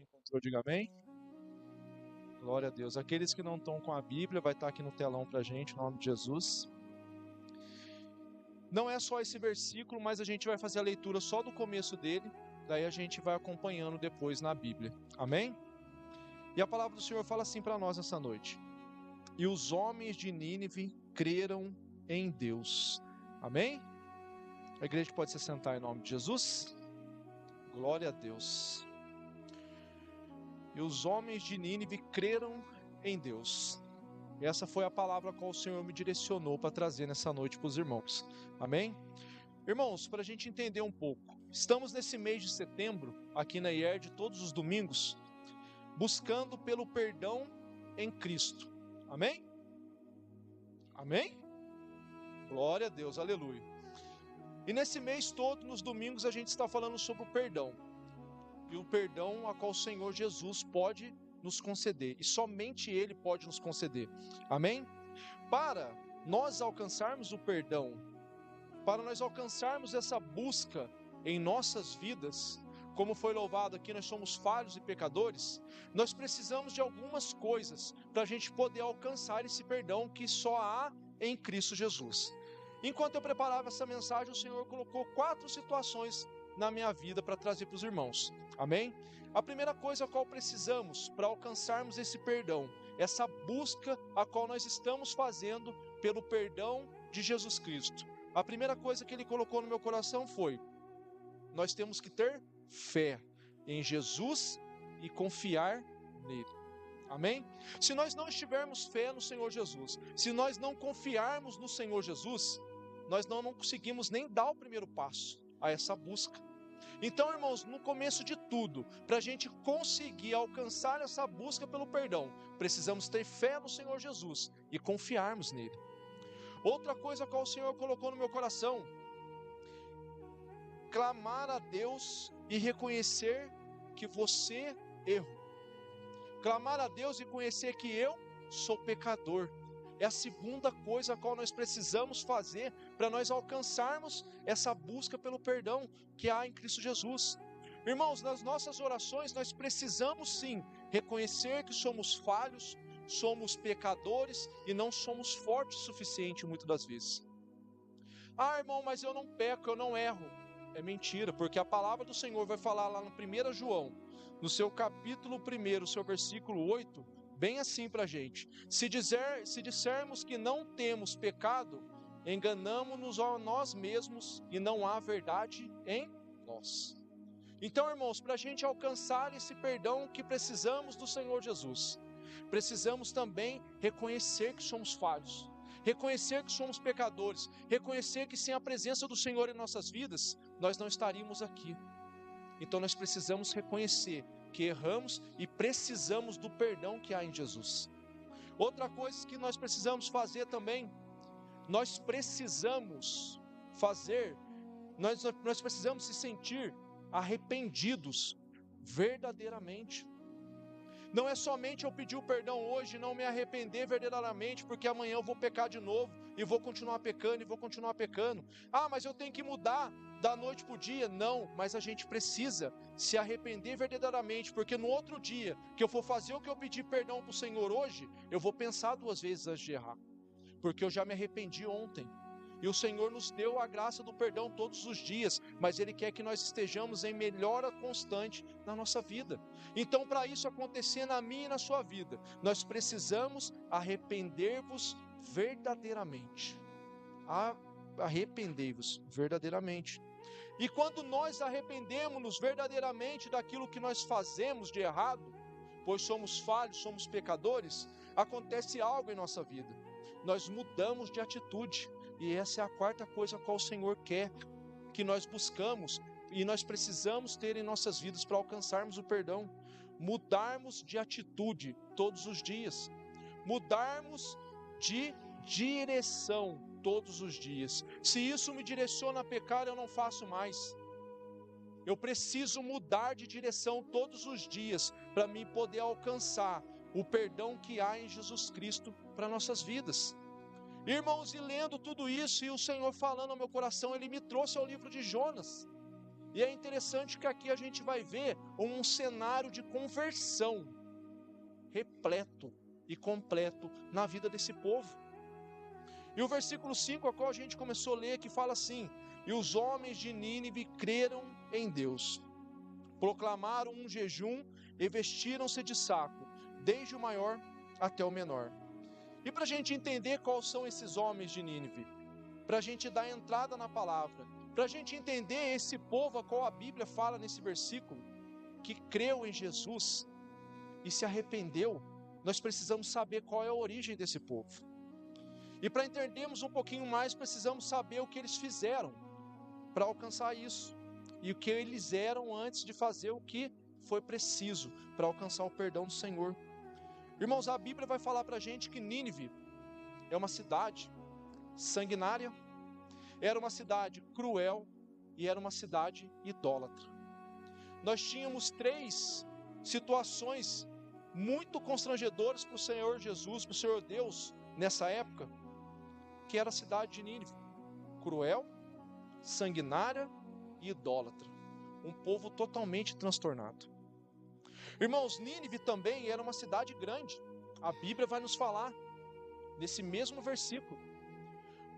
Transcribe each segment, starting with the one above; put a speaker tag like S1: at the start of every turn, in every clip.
S1: Encontrou, diga amém. Glória a Deus. Aqueles que não estão com a Bíblia, vai estar aqui no telão para a gente, em nome de Jesus. Não é só esse versículo, mas a gente vai fazer a leitura só do começo dele, daí a gente vai acompanhando depois na Bíblia. Amém? E a palavra do Senhor fala assim para nós essa noite: e os homens de Nínive creram em Deus. Amém? A igreja pode se sentar em nome de Jesus. Glória a Deus. E os homens de Nínive creram em Deus. Essa foi a palavra a qual o Senhor me direcionou para trazer nessa noite para os irmãos. Amém? Irmãos, para a gente entender um pouco, estamos nesse mês de setembro, aqui na IERD, todos os domingos, buscando pelo perdão em Cristo. Amém? Amém? Glória a Deus, aleluia. E nesse mês todo, nos domingos, a gente está falando sobre o perdão. E o perdão a qual o Senhor Jesus pode nos conceder. E somente Ele pode nos conceder. Amém? Para nós alcançarmos o perdão, para nós alcançarmos essa busca em nossas vidas, como foi louvado aqui, nós somos falhos e pecadores, nós precisamos de algumas coisas para a gente poder alcançar esse perdão que só há em Cristo Jesus. Enquanto eu preparava essa mensagem, o Senhor colocou 4 situações na minha vida para trazer para os irmãos. Amém? A primeira coisa a qual precisamos para alcançarmos esse perdão, essa busca a qual nós estamos fazendo pelo perdão de Jesus Cristo. A primeira coisa que Ele colocou no meu coração foi: nós temos que ter fé em Jesus e confiar nele. Amém? Se nós não estivermos fé no Senhor Jesus, se nós não confiarmos no Senhor Jesus, nós não conseguimos nem dar o primeiro passo a essa busca. Então, irmãos, no começo de tudo, para a gente conseguir alcançar essa busca pelo perdão, precisamos ter fé no Senhor Jesus e confiarmos nele. Outra coisa que o Senhor colocou no meu coração: clamar a Deus e reconhecer que você errou. Clamar a Deus e conhecer que eu sou pecador. É a segunda coisa a qual nós precisamos fazer para nós alcançarmos essa busca pelo perdão que há em Cristo Jesus. Irmãos, nas nossas orações nós precisamos sim reconhecer que somos falhos, somos pecadores e não somos fortes o suficiente muitas das vezes. Ah, irmão, mas eu não peco, eu não erro. É mentira, porque a palavra do Senhor vai falar lá no 1 João, no seu capítulo 1, seu versículo 8, bem assim para a gente: se dissermos que não temos pecado, enganamo-nos a nós mesmos e não há verdade em nós. Então, irmãos, para a gente alcançar esse perdão que precisamos do Senhor Jesus, precisamos também reconhecer que somos falhos, reconhecer que somos pecadores, reconhecer que sem a presença do Senhor em nossas vidas, nós não estaríamos aqui. Então nós precisamos reconhecer que erramos e precisamos do perdão que há em Jesus. Outra coisa que nós precisamos fazer também, nós precisamos se sentir arrependidos verdadeiramente. Não é somente eu pedir o perdão hoje e não me arrepender verdadeiramente, porque amanhã eu vou pecar de novo e vou continuar pecando. Ah, mas eu tenho que mudar da noite para o dia. Não, mas a gente precisa se arrepender verdadeiramente, porque no outro dia que eu for fazer o que eu pedi perdão para o Senhor hoje, eu vou pensar 2 vezes antes de errar, porque eu já me arrependi ontem. E o Senhor nos deu a graça do perdão todos os dias, mas Ele quer que nós estejamos em melhora constante na nossa vida. Então, para isso acontecer na minha e na sua vida, nós precisamos arrepender-vos verdadeiramente. Arrependei-vos verdadeiramente. E quando nós arrependemos-nos verdadeiramente daquilo que nós fazemos de errado, pois somos falhos, somos pecadores, acontece algo em nossa vida. Nós mudamos de atitude. E essa é a quarta coisa a qual o Senhor quer que nós buscamos e nós precisamos ter em nossas vidas para alcançarmos o perdão. Mudarmos de atitude todos os dias. Mudarmos de direção todos os dias. Se isso me direciona a pecar, eu não faço mais. Eu preciso mudar de direção todos os dias para me poder alcançar o perdão que há em Jesus Cristo para nossas vidas. Irmãos, e lendo tudo isso e o Senhor falando ao meu coração, Ele me trouxe ao livro de Jonas. E é interessante que aqui a gente vai ver um cenário de conversão repleto e completo na vida desse povo. E o versículo 5, a qual a gente começou a ler, que fala assim: e os homens de Nínive creram em Deus, proclamaram um jejum e vestiram-se de saco, desde o maior até o menor. E para a gente entender quais são esses homens de Nínive, para a gente dar entrada na palavra, para a gente entender esse povo a qual a Bíblia fala nesse versículo, que creu em Jesus e se arrependeu, nós precisamos saber qual é a origem desse povo. E para entendermos um pouquinho mais, precisamos saber o que eles fizeram para alcançar isso, e o que eles eram antes de fazer o que foi preciso para alcançar o perdão do Senhor. Irmãos, a Bíblia vai falar para a gente que Nínive é uma cidade sanguinária, era uma cidade cruel e era uma cidade idólatra. Nós tínhamos 3 situações muito constrangedoras para o Senhor Jesus, para o Senhor Deus, nessa época, que era a cidade de Nínive: cruel, sanguinária e idólatra. Um povo totalmente transtornado. Irmãos, Nínive também era uma cidade grande. A Bíblia vai nos falar nesse mesmo versículo.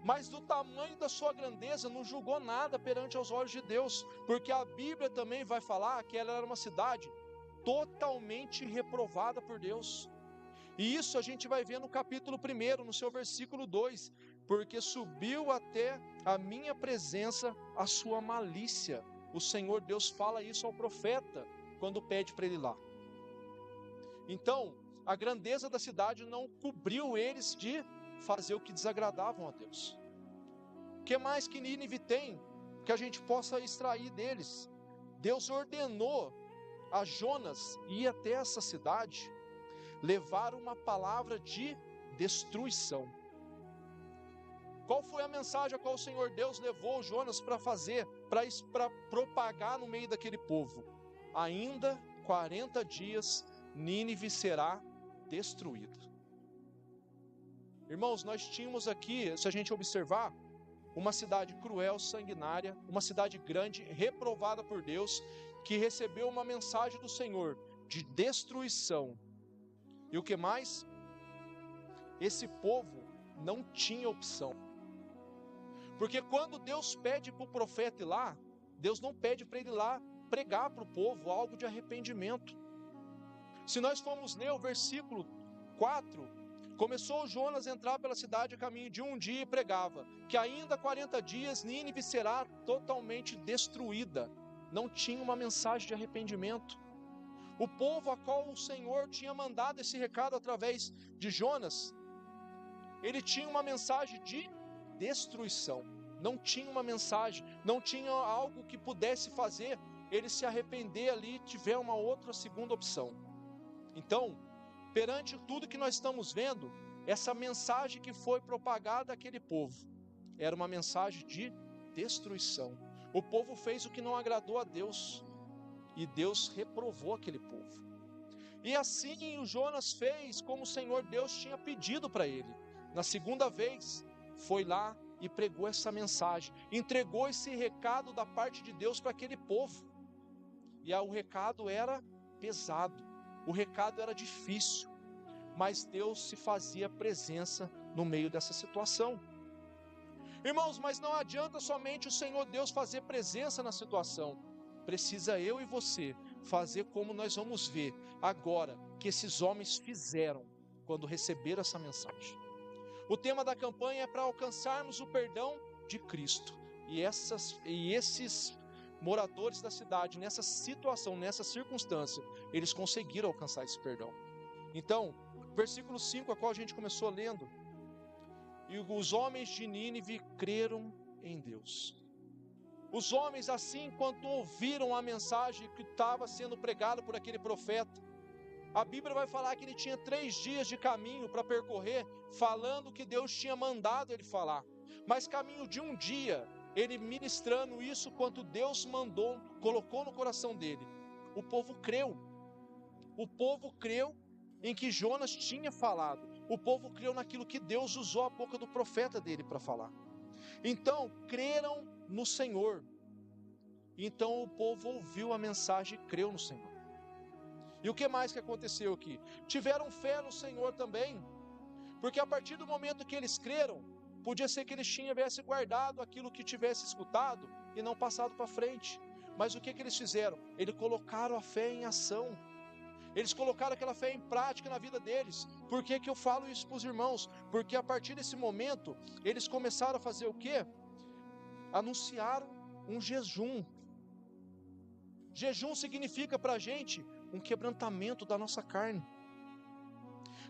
S1: Mas do tamanho da sua grandeza não julgou nada perante aos olhos de Deus, porque a Bíblia também vai falar que ela era uma cidade totalmente reprovada por Deus. E isso a gente vai ver no capítulo 1, no seu versículo 2, porque subiu até a minha presença a sua malícia. O Senhor Deus fala isso ao profeta, quando pede para ele ir lá. Então, a grandeza da cidade não cobriu eles de fazer o que desagradavam a Deus. O que mais que Nínive tem que a gente possa extrair deles? Deus ordenou a Jonas ir até essa cidade, levar uma palavra de destruição. Qual foi a mensagem a qual o Senhor Deus levou Jonas para fazer, para propagar no meio daquele povo? Ainda 40 dias Nínive será destruída. Irmãos, nós tínhamos aqui, se a gente observar, uma cidade cruel, sanguinária, uma cidade grande, reprovada por Deus, que recebeu uma mensagem do Senhor de destruição. E o que mais? Esse povo não tinha opção. Porque quando Deus pede para o profeta ir lá, Deus não pede para ele ir lá pregar para o povo algo de arrependimento. Se nós formos ler o versículo 4, começou Jonas a entrar pela cidade a caminho de um dia e pregava que ainda 40 dias Nínive será totalmente destruída. Não tinha uma mensagem de arrependimento. O povo a qual o Senhor tinha mandado esse recado através de Jonas, ele tinha uma mensagem de destruição. Não tinha uma mensagem, não tinha algo que pudesse fazer ele se arrepender ali, tiver uma outra segunda opção. Então, perante tudo que nós estamos vendo, essa mensagem que foi propagada àquele povo era uma mensagem de destruição. O povo fez o que não agradou a Deus e Deus reprovou aquele povo. E assim o Jonas fez como o Senhor Deus tinha pedido para ele. Na segunda vez, foi lá e pregou essa mensagem, entregou esse recado da parte de Deus para aquele povo. E o recado era pesado, o recado era difícil, mas Deus se fazia presença no meio dessa situação. Irmãos, mas não adianta somente o Senhor Deus fazer presença na situação. Precisa eu e você fazer como nós vamos ver agora que esses homens fizeram quando receberam essa mensagem. O tema da campanha é para alcançarmos o perdão de Cristo. E esses moradores da cidade, nessa situação, nessa circunstância, eles conseguiram alcançar esse perdão. Então, versículo 5, a qual a gente começou lendo: e os homens de Nínive creram em Deus. Os homens, assim, quando ouviram a mensagem que estava sendo pregada por aquele profeta, a Bíblia vai falar que ele tinha 3 dias de caminho para percorrer, falando o que Deus tinha mandado ele falar. Mas caminho de um dia, ele ministrando isso quanto Deus mandou, colocou no coração dele. O povo creu. O povo creu em que Jonas tinha falado. O povo creu naquilo que Deus usou a boca do profeta dele para falar. Então, creram no Senhor. Então o povo ouviu a mensagem e creu no Senhor. E o que mais que aconteceu aqui? Tiveram fé no Senhor também, porque a partir do momento que eles creram, podia ser que eles tivessem guardado aquilo que tivesse escutado e não passado para frente. Mas o que eles fizeram? Eles colocaram a fé em ação. Eles colocaram aquela fé em prática na vida deles. Por que eu falo isso para os irmãos? Porque a partir desse momento, eles começaram a fazer o quê? Anunciaram um jejum. Jejum significa para a gente um quebrantamento da nossa carne.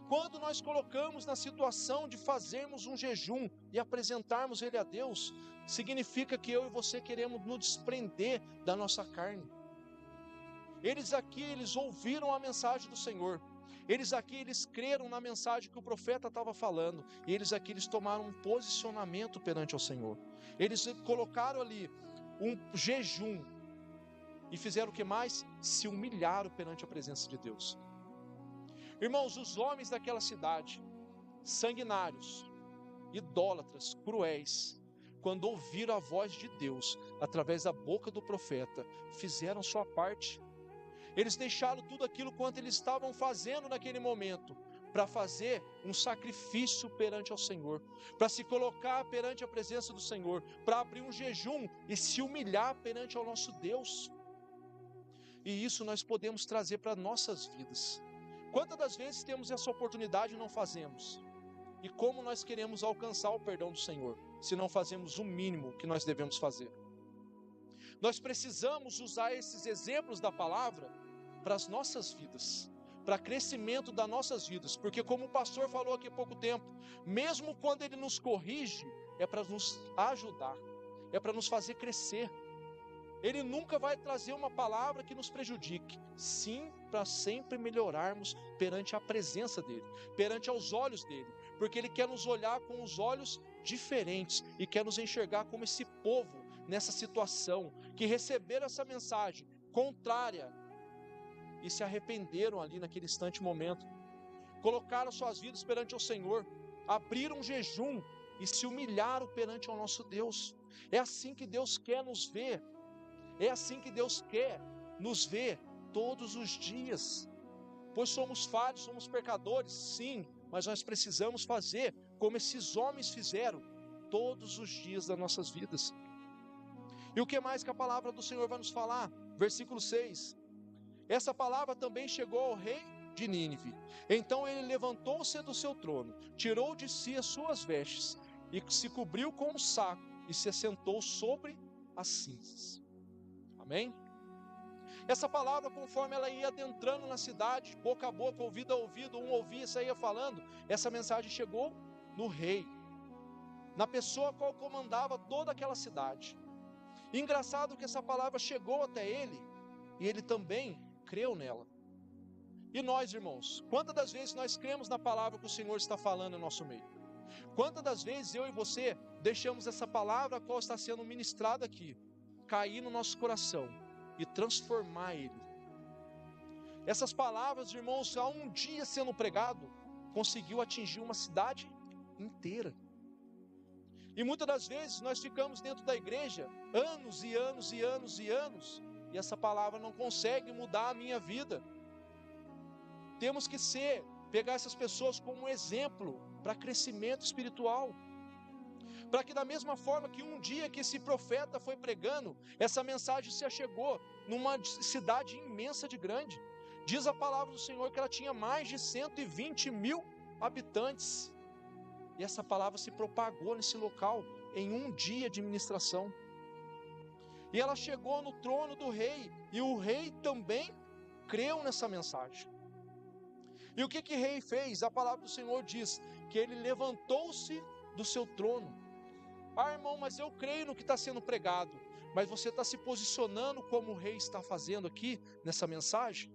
S1: Quando nós colocamos na situação de fazermos um jejum e apresentarmos ele a Deus, significa que eu e você queremos nos desprender da nossa carne. Eles aqui, eles ouviram a mensagem do Senhor. Eles aqui, eles creram na mensagem que o profeta estava falando. E eles aqui, eles tomaram um posicionamento perante ao Senhor. Eles colocaram ali um jejum. E fizeram o que mais? Se humilharam perante a presença de Deus. Irmãos, os homens daquela cidade, sanguinários, idólatras, cruéis, quando ouviram a voz de Deus, através da boca do profeta, fizeram sua parte. Eles deixaram tudo aquilo quanto eles estavam fazendo naquele momento, para fazer um sacrifício perante ao Senhor, para se colocar perante a presença do Senhor, para abrir um jejum e se humilhar perante ao nosso Deus. E isso nós podemos trazer para nossas vidas. Quantas das vezes temos essa oportunidade e não fazemos? E como nós queremos alcançar o perdão do Senhor, se não fazemos o mínimo que nós devemos fazer? Nós precisamos usar esses exemplos da palavra para as nossas vidas, para crescimento das nossas vidas, porque como o pastor falou aqui há pouco tempo, mesmo quando ele nos corrige, é para nos ajudar, é para nos fazer crescer. Ele nunca vai trazer uma palavra que nos prejudique, sim, para sempre melhorarmos perante a presença dele, perante aos olhos dele, porque ele quer nos olhar com os olhos diferentes e quer nos enxergar como esse povo nessa situação, que receberam essa mensagem contrária e se arrependeram ali naquele instante momento, colocaram suas vidas perante o Senhor, abriram um jejum e se humilharam perante o nosso Deus. É assim que Deus quer nos ver. É assim que Deus quer nos ver todos os dias, pois somos falhos, somos pecadores, sim, mas nós precisamos fazer como esses homens fizeram todos os dias das nossas vidas. E o que mais que a palavra do Senhor vai nos falar? Versículo 6, essa palavra também chegou ao rei de Nínive, então ele levantou-se do seu trono, tirou de si as suas vestes, e se cobriu com um saco, e se assentou sobre as cinzas. Amém? Essa palavra, conforme ela ia adentrando na cidade, boca a boca, ouvido a ouvido, um ouvia e saía falando, essa mensagem chegou no rei, na pessoa a qual comandava toda aquela cidade. E engraçado que essa palavra chegou até ele, e ele também creu nela. E nós, irmãos, quantas das vezes nós cremos na palavra que o Senhor está falando no nosso meio? Quantas das vezes eu e você deixamos essa palavra a qual está sendo ministrada aqui cair no nosso coração e transformar ele? Essas palavras, irmãos, há um dia sendo pregado, conseguiu atingir uma cidade inteira. E muitas das vezes nós ficamos dentro da igreja anos e anos e anos e anos, e essa palavra não consegue mudar a minha vida. Temos que pegar essas pessoas como exemplo para crescimento espiritual, para que da mesma forma que um dia que esse profeta foi pregando, essa mensagem se achegou numa cidade imensa de grande. Diz a palavra do Senhor que ela tinha mais de 120 mil habitantes, e essa palavra se propagou nesse local em um dia de ministração, e ela chegou no trono do rei, e o rei também creu nessa mensagem. E o que o rei fez? A palavra do Senhor diz que ele levantou-se do seu trono. Ah, irmão, mas eu creio no que está sendo pregado. Mas você está se posicionando como o rei está fazendo aqui nessa mensagem?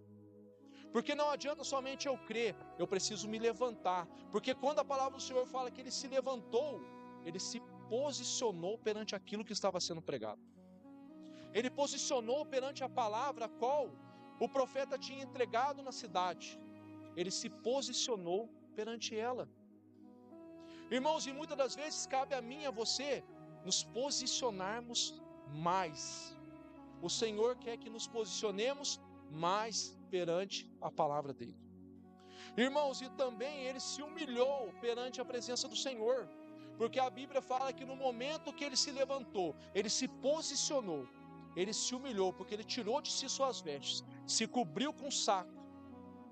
S1: Porque não adianta somente eu crer, eu preciso me levantar. Porque quando a palavra do Senhor fala que ele se levantou, ele se posicionou perante aquilo que estava sendo pregado. Ele posicionou perante a palavra a qual o profeta tinha entregado na cidade. Ele se posicionou perante ela. Irmãos, e muitas das vezes cabe a mim e a você nos posicionarmos mais. o Senhor quer que nos posicionemos mais perante a palavra dele. Irmãos, e também ele se humilhou perante a presença do Senhor, porque a Bíblia fala que no momento que ele se levantou, ele se posicionou, ele se humilhou, porque ele tirou de si suas vestes, se cobriu com saco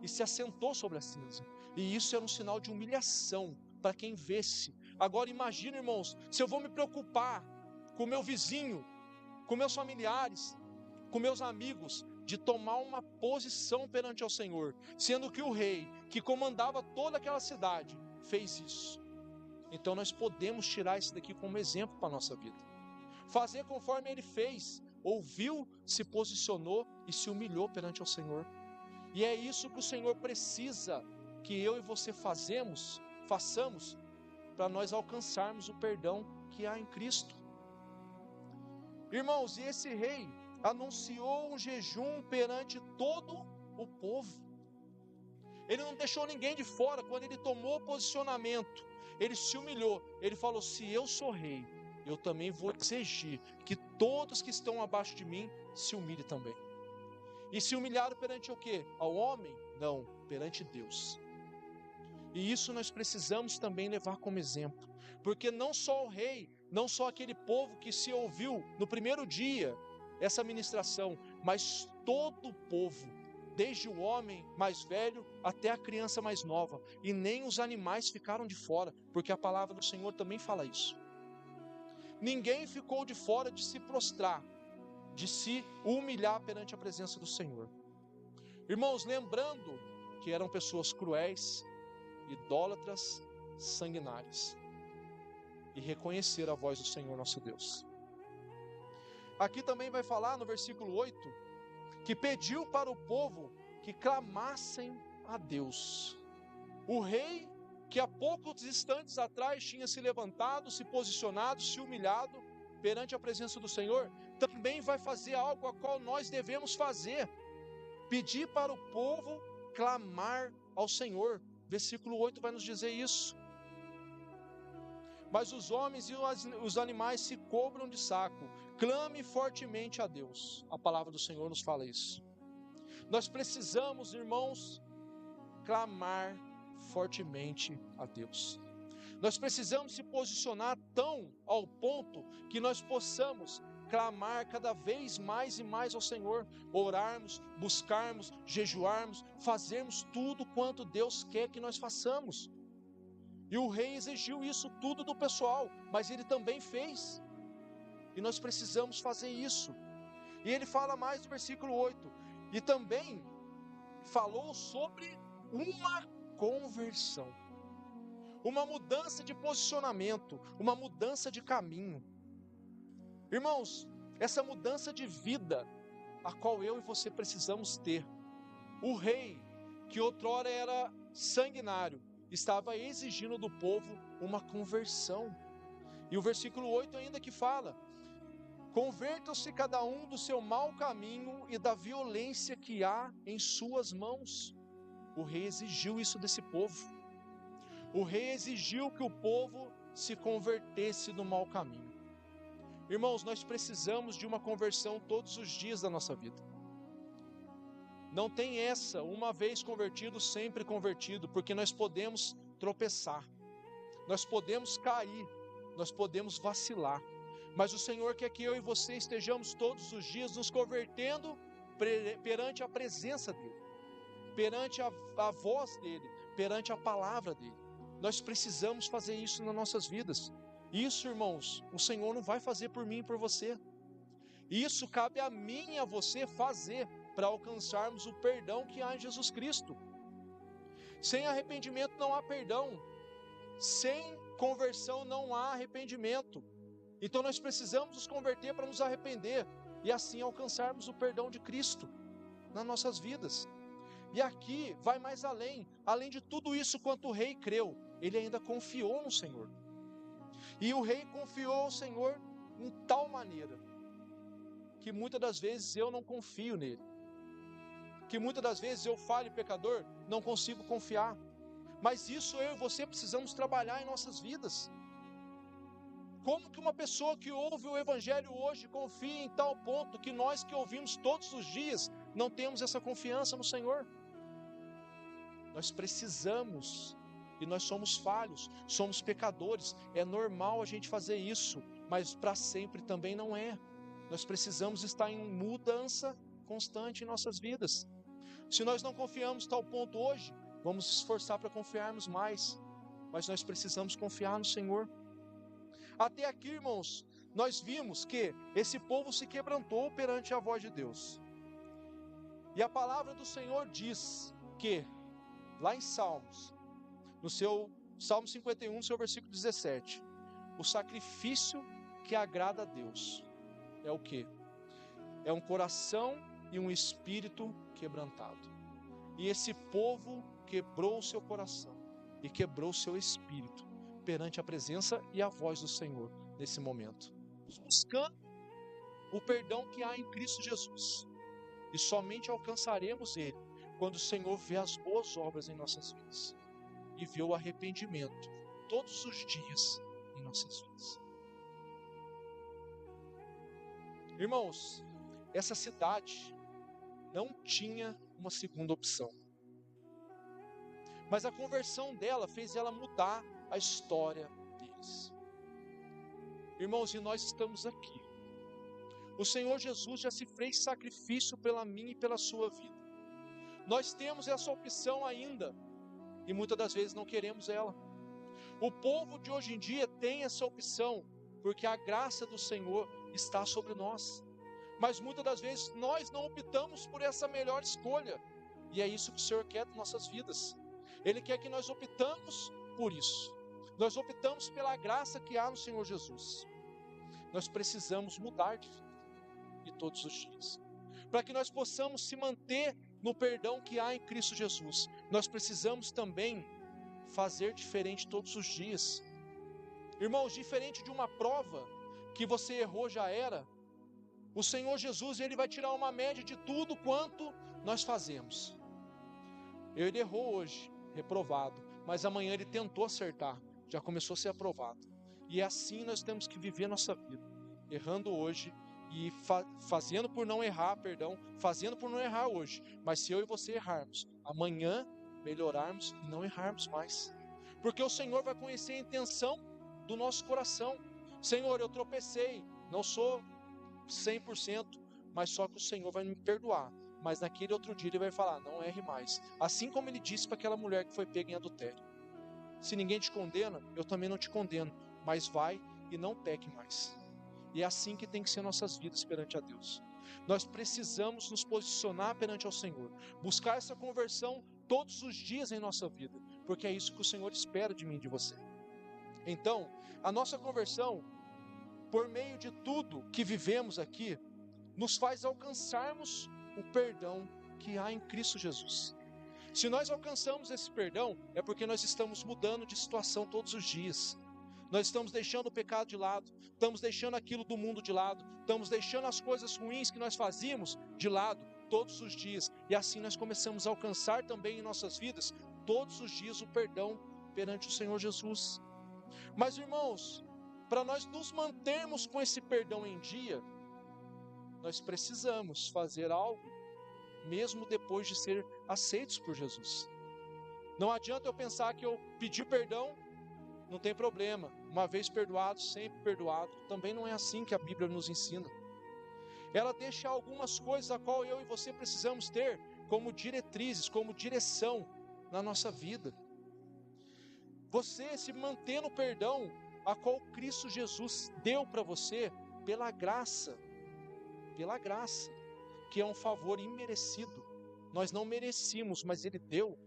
S1: e se assentou sobre a cinza. E isso era um sinal de humilhação para quem vesse. Agora imagina, irmãos, se eu vou me preocupar com o meu vizinho, com meus familiares, com meus amigos, de tomar uma posição perante ao Senhor, sendo que o rei que comandava toda aquela cidade fez isso. Então nós podemos tirar isso daqui como exemplo para a nossa vida. Fazer conforme ele fez, ouviu, se posicionou e se humilhou perante ao Senhor. E é isso que o Senhor precisa que eu e você façamos para nós alcançarmos o perdão que há em Cristo. Irmãos, e esse rei anunciou um jejum perante todo o povo. Ele não deixou ninguém de fora. Quando ele tomou posicionamento, ele se humilhou, ele falou: se eu sou rei, eu também vou exigir que todos que estão abaixo de mim se humilhem também. E se humilharam perante o quê? Ao homem? Não, perante Deus. E isso nós precisamos também levar como exemplo, porque não só o rei, não só aquele povo que se ouviu no primeiro dia essa ministração, mas todo o povo, desde o homem mais velho até a criança mais nova, e nem os animais ficaram de fora, porque a palavra do Senhor também fala isso. Ninguém ficou de fora de se prostrar, de se humilhar perante a presença do Senhor. Irmãos, lembrando que eram pessoas cruéis, idólatras, sanguinárias, e reconhecer a voz do Senhor nosso Deus. Aqui também vai falar no versículo 8, que pediu para o povo que clamassem a Deus. O rei, que há poucos instantes atrás tinha se levantado, se posicionado, se humilhado perante a presença do Senhor, também vai fazer algo a qual nós devemos fazer: pedir para o povo clamar ao Senhor. Versículo 8 vai nos dizer isso. Mas os homens e os animais se cobram de saco, clame fortemente a Deus. A palavra do Senhor nos fala isso. Nós precisamos, irmãos, clamar fortemente a Deus. Nós precisamos se posicionar tão ao ponto que nós possamos clamar cada vez mais e mais ao Senhor, orarmos, buscarmos, jejuarmos, fazermos tudo quanto Deus quer que nós façamos. E o rei exigiu isso tudo do pessoal, mas ele também fez. E nós precisamos fazer isso. E ele fala mais no versículo 8, e também falou sobre uma conversão, uma mudança de posicionamento, uma mudança de caminho. Irmãos, essa mudança de vida, a qual eu e você precisamos ter. O rei, que outrora era sanguinário, estava exigindo do povo uma conversão. E o versículo 8 ainda que fala: convertam-se cada um do seu mau caminho e da violência que há em suas mãos. O rei exigiu isso desse povo. O rei exigiu que o povo se convertesse do mau caminho. Irmãos, nós precisamos de uma conversão todos os dias da nossa vida. Não tem essa, uma vez convertido, sempre convertido, porque nós podemos tropeçar, nós podemos cair, nós podemos vacilar, mas o Senhor quer que eu e você estejamos todos os dias nos convertendo perante a presença dEle, perante a voz dEle, perante a palavra dEle. Nós precisamos fazer isso nas nossas vidas. Isso, irmãos, o Senhor não vai fazer por mim e por você. Isso cabe a mim e a você fazer para alcançarmos o perdão que há em Jesus Cristo. Sem arrependimento não há perdão. Sem conversão não há arrependimento. Então nós precisamos nos converter para nos arrepender e assim alcançarmos o perdão de Cristo nas nossas vidas. E aqui vai mais além. Além de tudo isso, quanto o rei creu, ele ainda confiou no Senhor. E o rei confiou ao Senhor em tal maneira que muitas das vezes eu não confio nele. Que muitas das vezes eu, falho pecador, não consigo confiar. Mas isso eu e você precisamos trabalhar em nossas vidas. Como que uma pessoa que ouve o Evangelho hoje confia em tal ponto que nós que ouvimos todos os dias não temos essa confiança no Senhor? Nós precisamos, e nós somos falhos, somos pecadores, é normal a gente fazer isso, mas para sempre também não é. Nós precisamos estar em mudança constante em nossas vidas. Se nós não confiamos em tal ponto hoje, vamos nos esforçar para confiarmos mais, mas nós precisamos confiar no Senhor. Até aqui, irmãos, nós vimos que esse povo se quebrantou perante a voz de Deus. E a palavra do Senhor diz que, lá em Salmos, no seu Salmo 51, no seu versículo 17, o sacrifício que agrada a Deus é o quê? É um coração e um espírito quebrantado. E esse povo quebrou o seu coração e quebrou o seu espírito perante a presença e a voz do Senhor nesse momento, buscando o perdão que há em Cristo Jesus. E somente alcançaremos Ele quando o Senhor vê as boas obras em nossas vidas e vê o arrependimento todos os dias em nossas vidas. Irmãos, essa cidade não tinha uma segunda opção, mas a conversão dela fez ela mudar a história deles. Irmãos, e nós estamos aqui. O Senhor Jesus já se fez sacrifício pela minha e pela sua vida. Nós temos essa opção ainda, e muitas das vezes não queremos ela. O povo de hoje em dia tem essa opção, porque a graça do Senhor está sobre nós. Mas muitas das vezes nós não optamos por essa melhor escolha, e é isso que o Senhor quer das nossas vidas. Ele quer que nós optamos por isso. Nós optamos pela graça que há no Senhor Jesus. Nós precisamos mudar de vida, e todos os dias. Para que nós possamos se manter no perdão que há em Cristo Jesus, nós precisamos também fazer diferente todos os dias. Irmãos, diferente de uma prova que você errou já era, o Senhor Jesus, Ele vai tirar uma média de tudo quanto nós fazemos. Ele errou hoje, reprovado, mas amanhã Ele tentou acertar, já começou a ser aprovado. E é assim nós temos que viver nossa vida, errando hoje e fazendo por não errar, fazendo por não errar hoje. Mas se eu e você errarmos, amanhã melhorarmos e não errarmos mais. Porque o Senhor vai conhecer a intenção do nosso coração. Senhor, eu tropecei, não sou 100%, mas só que o Senhor vai me perdoar. Mas naquele outro dia Ele vai falar, não erre mais. Assim como Ele disse para aquela mulher que foi pega em adultério. Se ninguém te condena, eu também não te condeno, mas vai e não peque mais. E é assim que tem que ser nossas vidas perante a Deus. Nós precisamos nos posicionar perante ao Senhor, buscar essa conversão todos os dias em nossa vida, porque é isso que o Senhor espera de mim e de você. Então, a nossa conversão, por meio de tudo que vivemos aqui, nos faz alcançarmos o perdão que há em Cristo Jesus. Se nós alcançamos esse perdão, é porque nós estamos mudando de situação todos os dias. Nós estamos deixando o pecado de lado, estamos deixando aquilo do mundo de lado, estamos deixando as coisas ruins que nós fazíamos de lado todos os dias. E assim nós começamos a alcançar também em nossas vidas, todos os dias, o perdão perante o Senhor Jesus. Mas, irmãos, para nós nos mantermos com esse perdão em dia, nós precisamos fazer algo, mesmo depois de ser aceitos por Jesus. Não adianta eu pensar que eu pedi perdão, não tem problema, uma vez perdoado, sempre perdoado. Também não é assim que a Bíblia nos ensina. Ela deixa algumas coisas a qual eu e você precisamos ter como diretrizes, como direção na nossa vida. Você se manter no perdão a qual Cristo Jesus deu para você pela graça, que é um favor imerecido. Nós não merecíamos, mas Ele deu.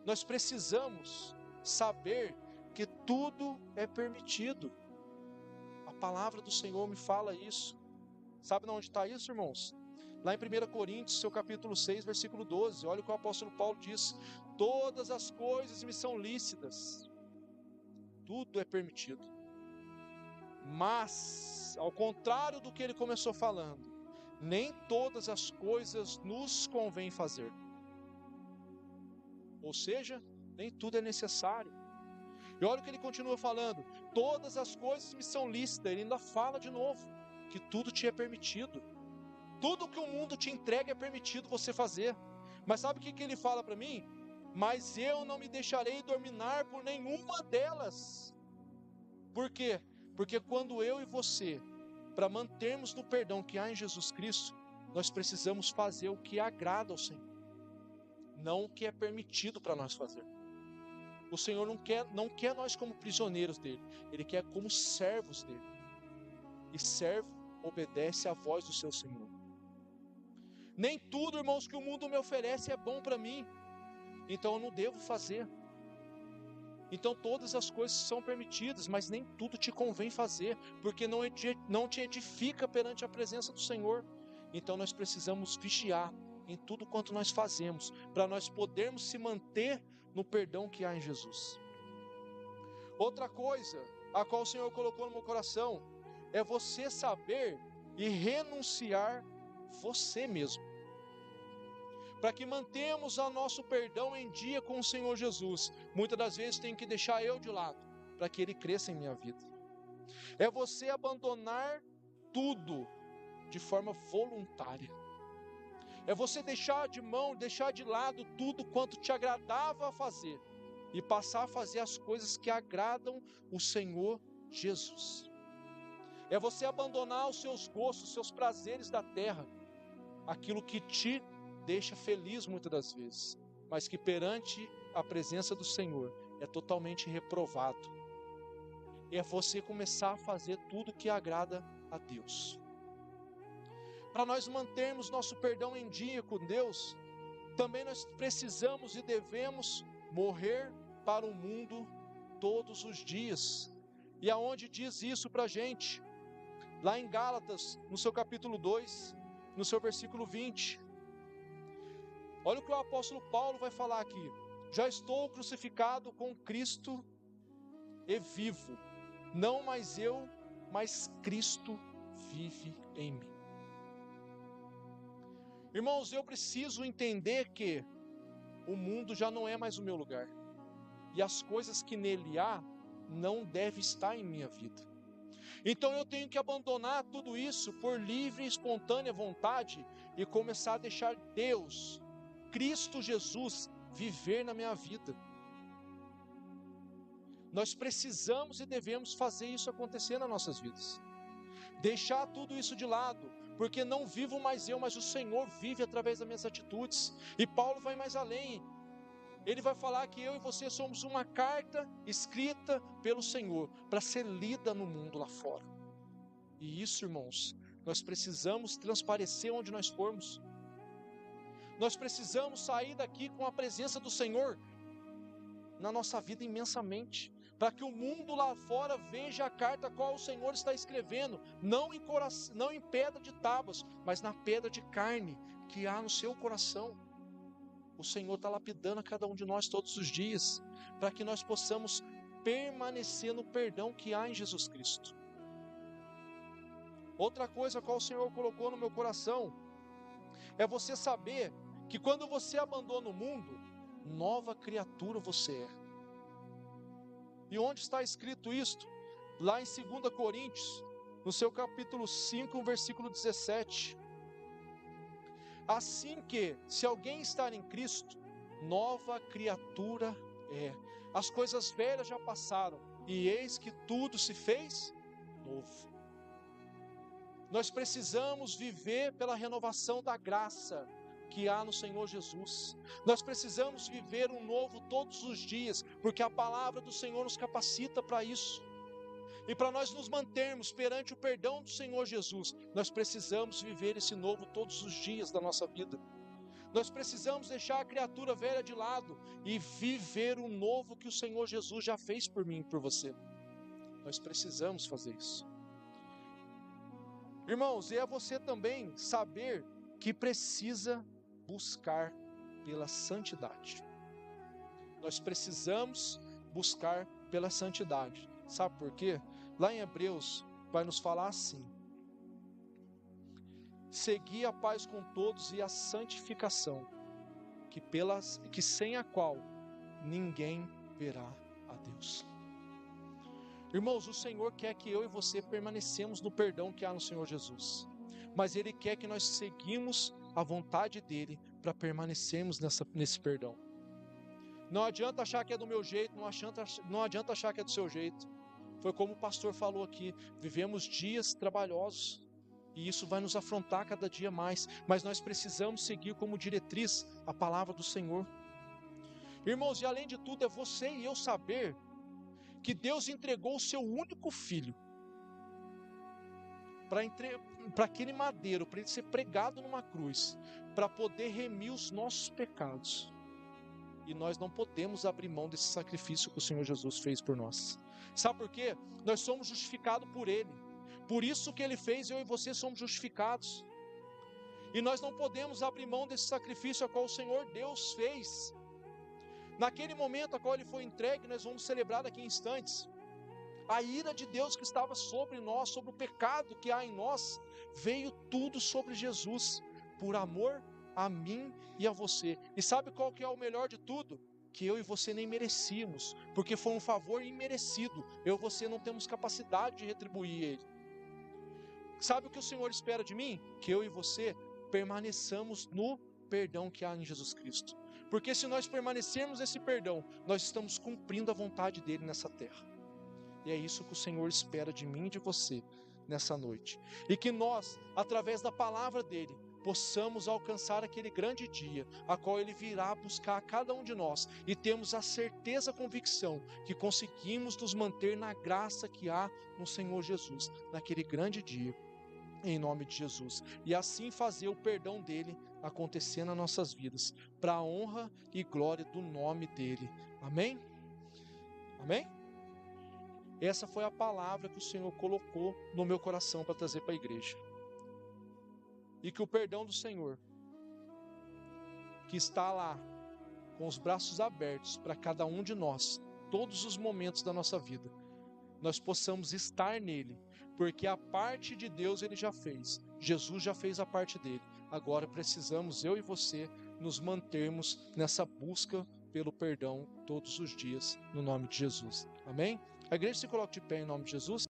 S1: Nós precisamos saber que tudo é permitido. A palavra do Senhor me fala isso. Sabe onde está isso, irmãos? Lá em 1 Coríntios, seu capítulo 6, versículo 12. Olha o que o apóstolo Paulo diz: todas as coisas me são lícitas. Tudo é permitido. Mas, ao contrário do que ele começou falando, nem todas as coisas nos convém fazer. Ou seja, nem tudo é necessário. E olha o que ele continua falando: todas as coisas me são lícitas. Ele ainda fala de novo que tudo te é permitido. Tudo que o mundo te entrega é permitido você fazer. Mas sabe o que ele fala para mim? Mas eu não me deixarei dominar por nenhuma delas. Por quê? Porque quando eu e você, para mantermos no perdão que há em Jesus Cristo, nós precisamos fazer o que agrada ao Senhor, não o que é permitido para nós fazer. O Senhor não quer nós como prisioneiros dele, Ele quer como servos dele. E servo obedece à voz do seu Senhor. Nem tudo, irmãos, que o mundo me oferece é bom para mim, então eu não devo fazer. Então todas as coisas são permitidas, mas nem tudo te convém fazer, porque não te edifica perante a presença do Senhor. Então nós precisamos vigiar em tudo quanto nós fazemos, para nós podermos se manter no perdão que há em Jesus. Outra coisa, a qual o Senhor colocou no meu coração, é você saber e renunciar você mesmo. Para que mantemos o nosso perdão em dia com o Senhor Jesus, muitas das vezes tenho que deixar eu de lado, para que Ele cresça em minha vida. É você abandonar tudo de forma voluntária. É você deixar de mão, deixar de lado tudo quanto te agradava a fazer, e passar a fazer as coisas que agradam o Senhor Jesus. É você abandonar os seus gostos, os seus prazeres da terra, aquilo que te deixa feliz muitas das vezes, mas que perante a presença do Senhor é totalmente reprovado. E é você começar a fazer tudo que agrada a Deus. Para nós mantermos nosso perdão em dia com Deus, também nós precisamos e devemos morrer para o mundo todos os dias. E aonde diz isso para a gente? Lá em Gálatas, no seu capítulo 2, no seu versículo 20. Olha o que o apóstolo Paulo vai falar aqui: já estou crucificado com Cristo e vivo, não mais eu, mas Cristo vive em mim. Irmãos, eu preciso entender que o mundo já não é mais o meu lugar, e as coisas que nele há não devem estar em minha vida. Então eu tenho que abandonar tudo isso por livre e espontânea vontade e começar a deixar Deus, Cristo Jesus, viver na minha vida. Nós precisamos e devemos fazer isso acontecer nas nossas vidas. Deixar tudo isso de lado, porque não vivo mais eu, mas o Senhor vive através das minhas atitudes. E Paulo vai mais além. Ele vai falar que eu e você somos uma carta escrita pelo Senhor, para ser lida no mundo lá fora. E isso, irmãos, nós precisamos transparecer onde nós formos. Nós precisamos sair daqui com a presença do Senhor na nossa vida imensamente, para que o mundo lá fora veja a carta a qual o Senhor está escrevendo, não em pedra de tábuas, mas na pedra de carne que há no seu coração. O Senhor está lapidando a cada um de nós todos os dias, para que nós possamos permanecer no perdão que há em Jesus Cristo. Outra coisa a qual o Senhor colocou no meu coração, é você saber que quando você abandona o mundo, nova criatura você é. E onde está escrito isto? Lá em 2 Coríntios, no seu capítulo 5, versículo 17. Assim que, se alguém está em Cristo, nova criatura é. As coisas velhas já passaram, e eis que tudo se fez novo. Nós precisamos viver pela renovação da graça que há no Senhor Jesus. Nós precisamos viver um novo todos os dias, porque a palavra do Senhor nos capacita para isso. E para nós nos mantermos perante o perdão do Senhor Jesus, nós precisamos viver esse novo todos os dias da nossa vida. Nós precisamos deixar a criatura velha de lado e viver o novo que o Senhor Jesus já fez por mim e por você. Nós precisamos fazer isso. Irmãos, e é você também saber que precisa buscar pela santidade. Nós precisamos buscar pela santidade. Sabe por quê? Lá em Hebreus vai nos falar assim: segui a paz com todos e a santificação, que sem a qual ninguém verá a Deus. Irmãos, o Senhor quer que eu e você permanecemos no perdão que há no Senhor Jesus. Mas Ele quer que nós seguimos a vontade dEle para permanecermos nesse perdão. Não adianta achar que é do meu jeito, não adianta achar que é do seu jeito. Foi como o pastor falou aqui, vivemos dias trabalhosos e isso vai nos afrontar cada dia mais, mas nós precisamos seguir como diretriz a palavra do Senhor. Irmãos, e além de tudo é você e eu saber que Deus entregou o seu único filho para aquele madeiro, para ele ser pregado numa cruz, para poder remir os nossos pecados. E nós não podemos abrir mão desse sacrifício que o Senhor Jesus fez por nós. Sabe por quê? Nós somos justificados por Ele. Por isso que Ele fez, eu e você somos justificados. E nós não podemos abrir mão desse sacrifício a qual o Senhor Deus fez. Naquele momento a qual Ele foi entregue, nós vamos celebrar daqui a instantes. A ira de Deus que estava sobre nós, sobre o pecado que há em nós, veio tudo sobre Jesus, por amor a mim e a você. E sabe qual que é o melhor de tudo? Que eu e você nem merecíamos, porque foi um favor imerecido. Eu e você não temos capacidade de retribuir ele. Sabe o que o Senhor espera de mim? Que eu e você permaneçamos no perdão que há em Jesus Cristo. Porque se nós permanecermos nesse perdão, nós estamos cumprindo a vontade dele nessa terra. E é isso que o Senhor espera de mim e de você nessa noite. E que nós, através da palavra dele, possamos alcançar aquele grande dia, a qual ele virá buscar a cada um de nós, e temos a certeza, a convicção, que conseguimos nos manter na graça que há no Senhor Jesus, naquele grande dia, em nome de Jesus, e assim fazer o perdão dele acontecer nas nossas vidas, para a honra e glória do nome dele. Amém? Amém? Essa foi a palavra que o Senhor colocou no meu coração para trazer para a igreja. E que o perdão do Senhor, que está lá, com os braços abertos para cada um de nós, todos os momentos da nossa vida, nós possamos estar nele, porque a parte de Deus ele já fez, Jesus já fez a parte dele. Agora precisamos, eu e você, nos mantermos nessa busca pelo perdão todos os dias, no nome de Jesus. Amém? A igreja se coloca de pé em nome de Jesus.